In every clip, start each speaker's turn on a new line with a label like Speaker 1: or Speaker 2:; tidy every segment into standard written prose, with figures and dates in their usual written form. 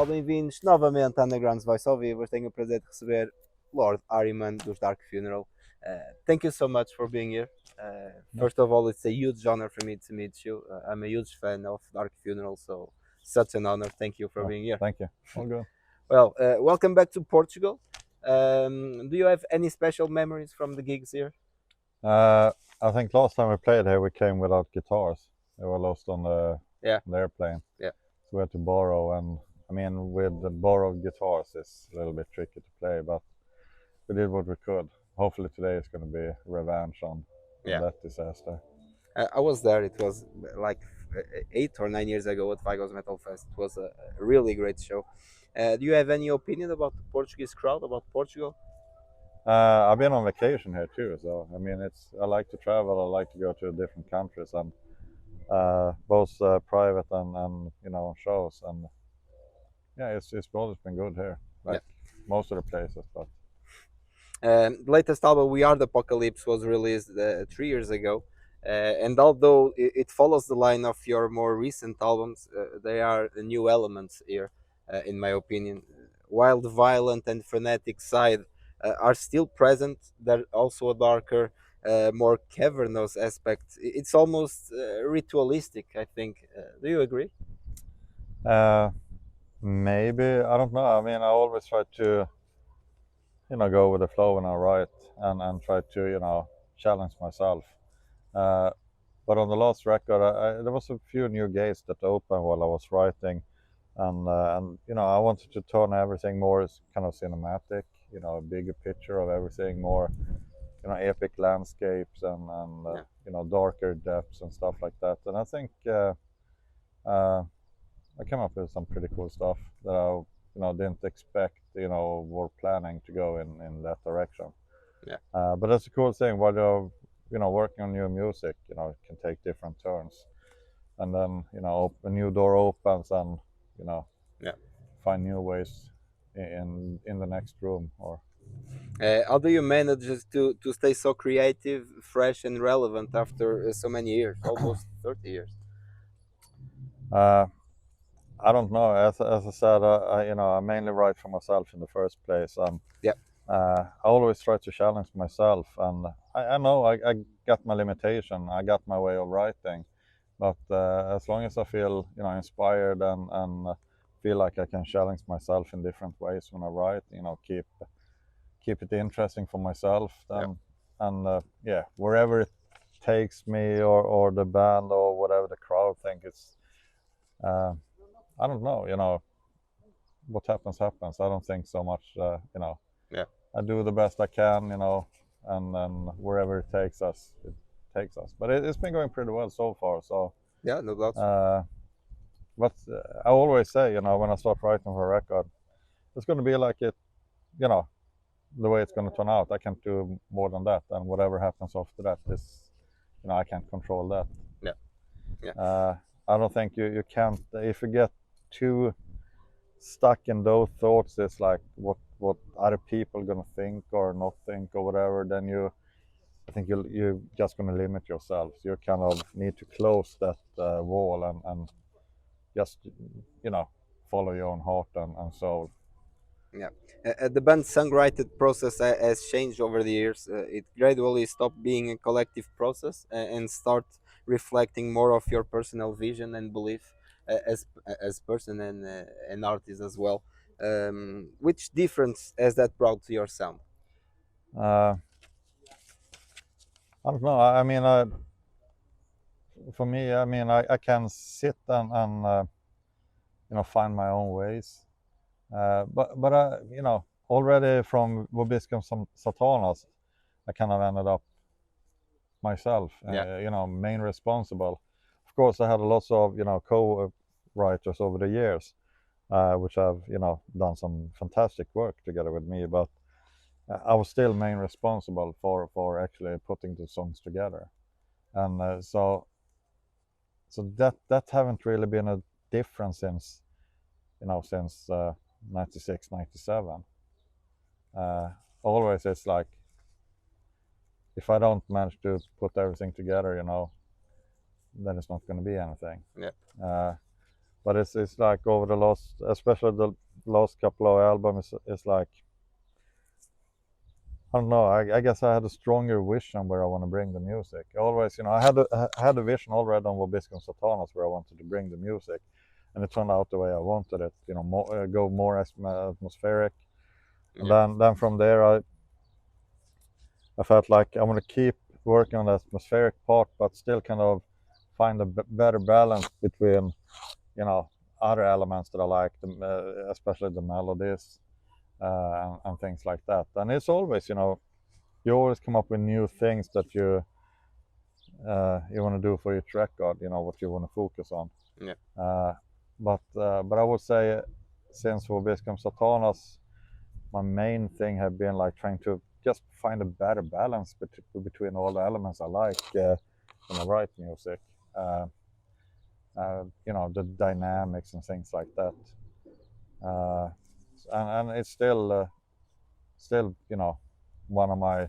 Speaker 1: pessoal, bem-vindos novamente à Undergrounds Voice ao vivo. Hoje tenho o prazer de receber Lord Ahriman dos Dark Funeral. Thank you so much for being here. First of all, it's a huge honor for me to meet you. I'm a huge fan of Dark Funeral, so such an honor. Thank you for being here.
Speaker 2: Thank you. All good.
Speaker 1: Well, welcome back to Portugal. Do you have any special memories from the gigs here?
Speaker 2: I think last time we played here, we came without guitars. They were lost on the airplane.
Speaker 1: Yeah.
Speaker 2: So we had to borrow, and I mean, with the borrowed guitars, it's a little bit tricky to play, but we did what we could. Hopefully today is going to be revenge on that disaster.
Speaker 1: I was there. It was like 8 or 9 years ago at Vigos Metal Fest. It was a really great show. Do you have any opinion about the Portuguese crowd, about Portugal?
Speaker 2: I've been on vacation here too, so I mean, I like to travel. I like to go to different countries, and both private and shows, and it's always been good here, like most of the places. But
Speaker 1: latest album, We Are the Apocalypse, was released 3 years ago, and although it follows the line of your more recent albums, there are new elements here, in my opinion. While the violent and frenetic side are still present, there's also a darker, more cavernous aspect. It's almost ritualistic, I think. Do you agree?
Speaker 2: Maybe, I don't know. I mean, I always try to go with the flow when I write, and try to challenge myself. But on the last record, there was a few new gates that opened while I was writing, and I wanted to turn everything more as kind of cinematic, a bigger picture of everything, more epic landscapes and darker depths and stuff like that. And I think I came up with some pretty cool stuff that I didn't expect, were planning to go in that direction. But that's a cool thing while you're working on new music. It can take different turns, and then a new door opens, and find new ways in the next room. Or
Speaker 1: how do you manage to stay so creative, fresh, and relevant after so many years, almost 30 years?
Speaker 2: I don't know. As I said, I mainly write for myself in the first place, and I always try to challenge myself. And I know I got my limitation. I got my way of writing, but as long as I feel inspired and feel like I can challenge myself in different ways when I write, keep it interesting for myself, then and wherever it takes me, or the band, or whatever the crowd think, it's I don't know, what happens. I don't think so much, I do the best I can, and then wherever it takes us, it takes us. But it's been going pretty well so far, so.
Speaker 1: Yeah, no doubt.
Speaker 2: But I always say, when I start writing for a record, it's going to be like it, the way it's going to turn out. I can't do more than that, and whatever happens after that is, I can't control that. I don't think you can't, if you get too stuck in those thoughts, it's like what other people gonna think or not think or whatever, then I think you're just gonna limit yourself. You kind of need to close that wall and just follow your own heart and soul.
Speaker 1: The band's songwriting process has changed over the years. It gradually stopped being a collective process and start reflecting more of your personal vision and belief as person and an artist as well. Which difference has that brought to your sound?
Speaker 2: I don't know. I mean, for me, I mean, I can sit and find my own ways. But already from Vobiscum Satanas, I kind of ended up myself, main responsible. Of course, I had lots of co-writers over the years, which have done some fantastic work together with me, but I was still main responsible for actually putting the songs together, and so that haven't really been a difference since 96, 97. Always it's like, if I don't manage to put everything together, then it's not going to be anything. but it's like over the last, especially the last couple of albums, it's like, I don't know. I guess I had a stronger vision where I want to bring the music. Always, I had a vision already on Vobiscum Satanas where I wanted to bring the music, and it turned out the way I wanted it. Go more atmospheric, and then from there I felt like I want to keep working on the atmospheric part, but still kind of find a better balance between, other elements that I like, especially the melodies and things like that. And it's always, you always come up with new things that you want to do for each record. What you want to focus on.
Speaker 1: Yeah.
Speaker 2: But I would say, since Vobiscum Satanas, my main thing have been like trying to just find a better balance between all the elements I like when I write music. The dynamics and things like that. And it's still one of my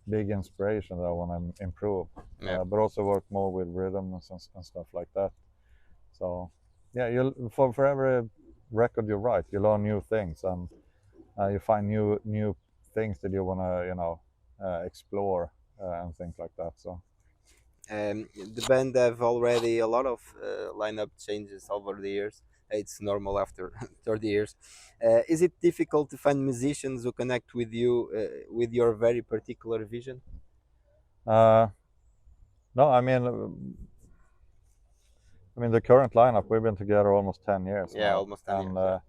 Speaker 2: big inspirations that I want to improve. But also work more with rhythms and stuff like that. So yeah, for every record you write, you learn new things, and you find new things that you want to explore and things like that. So
Speaker 1: the band have already a lot of lineup changes over the years. It's normal after 30 years. Is it difficult to find musicians who connect with you with your very particular vision?
Speaker 2: No, I mean the current lineup, we've been together almost 10 years
Speaker 1: Yeah,
Speaker 2: now,
Speaker 1: almost 10
Speaker 2: and
Speaker 1: years.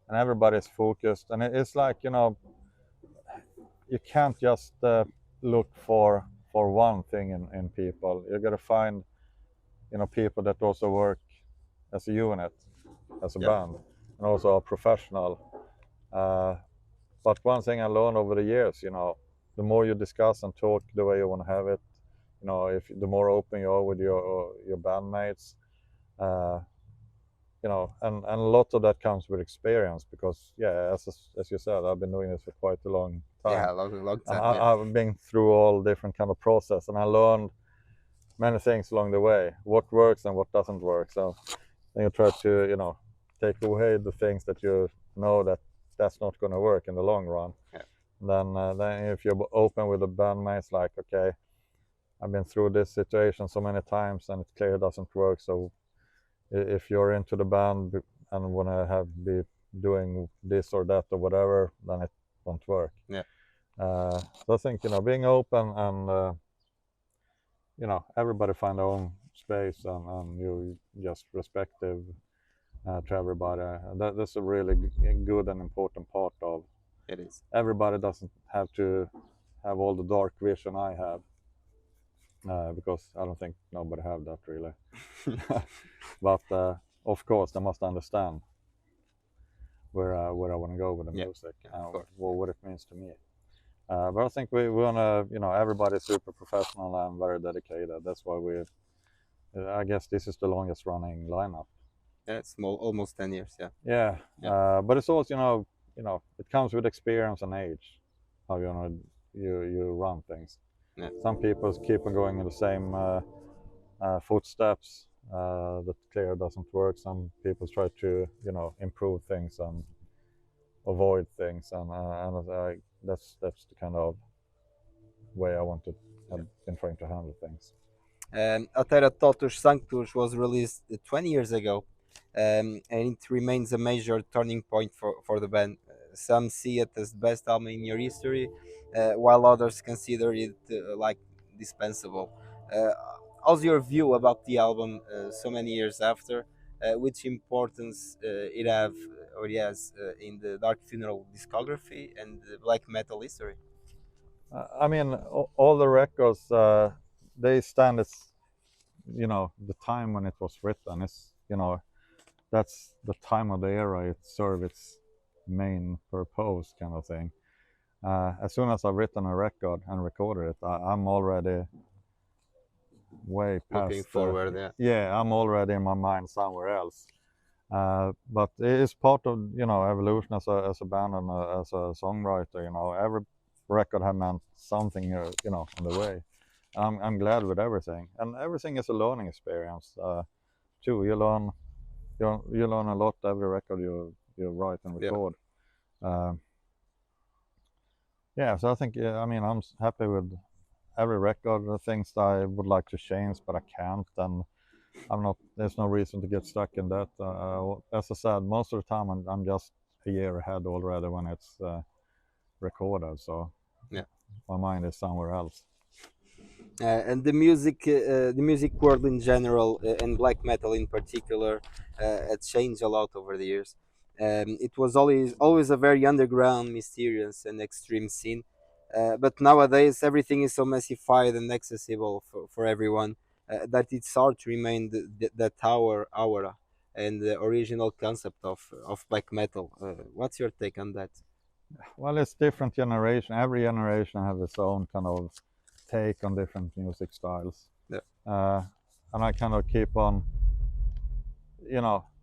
Speaker 2: And everybody's focused, and it's like, you can't just look for one thing in people. You got to find, people that also work as a unit, as a band, and also are professional. But one thing I learned over the years, the more you discuss and talk the way you want to have it, if the more open you are with your bandmates, and a lot of that comes with experience, because as you said, I've been doing this for quite a long time.
Speaker 1: Yeah, long time.
Speaker 2: And I've been through all different kind of process, and I learned many things along the way, what works and what doesn't work. So then you try to take away the things that you know that's not going to work in the long run. Then if you're open with the bandmates, like, okay, I've been through this situation so many times and it clearly doesn't work, so if you're into the band and want to be doing this or that or whatever, then it won't work. So I think, being open and everybody find their own space, and you just respective to everybody. That's a really good and important part of
Speaker 1: it. Is
Speaker 2: everybody doesn't have to have all the dark vision I have, because I don't think nobody have that really. But of course, they must understand where I want to go with the music and what it means to me. But I think we want to, everybody's super professional and very dedicated. That's why I guess this is the longest running lineup.
Speaker 1: Yeah, it's almost 10 years.
Speaker 2: Yeah. But it's also, it comes with experience and age, how you run things. Some people keep on going in the same footsteps that clearly doesn't work. Some people try to improve things and avoid things, and that's the kind of way I want to have been trying to handle things.
Speaker 1: Atera Totus Sanctus was released 20 years ago, and it remains a major turning point for the band. Some see it as the best album in your history, while others consider it like dispensable. How's your view about the album so many years after? Which importance it has in the Dark Funeral discography and the black metal history?
Speaker 2: I mean, all the records, they stand as, the time when it was written. It's, that's the time of the era it served its main purpose, kind of thing. As soon as I've written a record and recorded it, I'm already way past.
Speaker 1: Looking forward,
Speaker 2: I'm already in my mind somewhere else. But it is part of evolution as a band and as a songwriter. Every record have meant something on the way. I'm glad with everything, and everything is a learning experience too. You learn you learn a lot every record you write and record. So I think I'm happy with every record. The things that I would like to change, but I can't, and I'm not. There's no reason to get stuck in that. As I said, most of the time I'm just a year ahead already when it's recorded. So my mind is somewhere else.
Speaker 1: And the music world in general, and black metal in particular, had changed a lot over the years. It was always a very underground, mysterious, and extreme scene. But nowadays, everything is so massified and accessible for everyone, that it's hard to remain that aura and the original concept of black metal. What's your take on that?
Speaker 2: Well, it's different generation. Every generation has its own kind of take on different music styles. And I kind of keep on,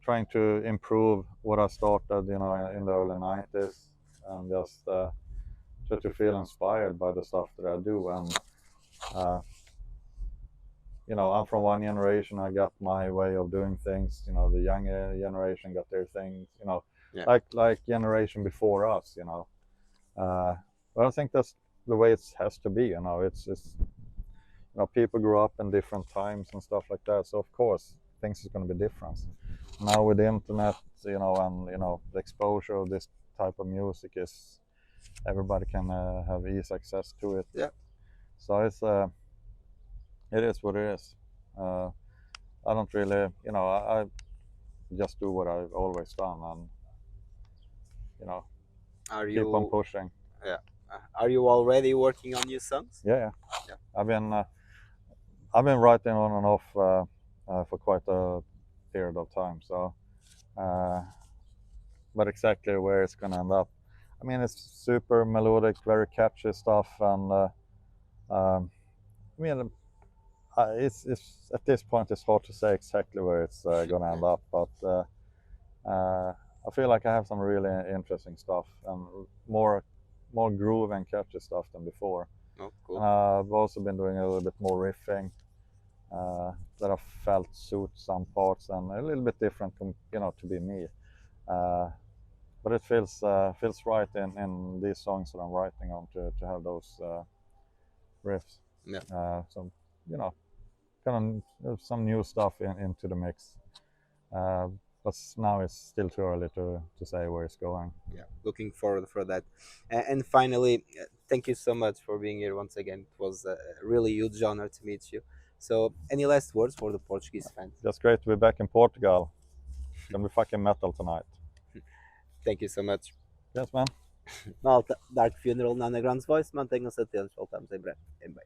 Speaker 2: trying to improve what I started, in the early 90s, and just try to feel inspired by the stuff that I do. And, I'm from one generation, I got my way of doing things, the younger generation got their things, like generation before us, But I think that's the way it has to be, it's people grew up in different times and stuff like that, so of course things is going to be different now with the internet, and the exposure of this type of music is everybody can have easy access to it. So it's it is what it is. I don't really, I just do what I've always done, and keep on pushing.
Speaker 1: Are you already working on new songs?
Speaker 2: Yeah. I've been writing on and off for quite a period of time. So, but exactly where it's gonna end up, it's super melodic, very catchy stuff, and it's at this point it's hard to say exactly where it's gonna end up, but I feel like I have some really interesting stuff and more groove and catchy stuff than before.
Speaker 1: Oh, cool.
Speaker 2: And I've also been doing a little bit more riffing that I felt suit some parts and a little bit different, to be me. But it feels right in these songs that I'm writing on to have those riffs. So kind of some new stuff into the mix. But now it's still too early to say where it's going.
Speaker 1: Looking forward for that. And finally, thank you so much for being here once again. It was a really huge honor to meet you. So, any last words for the Portuguese fans?
Speaker 2: Just great to be back in Portugal. It's gonna be fucking metal tonight.
Speaker 1: Thank you so much.
Speaker 2: Yes, man.
Speaker 1: Malta, Dark Funeral na Underground's Voice. Mantenham-se atentos. Voltamos em breve. Em bem.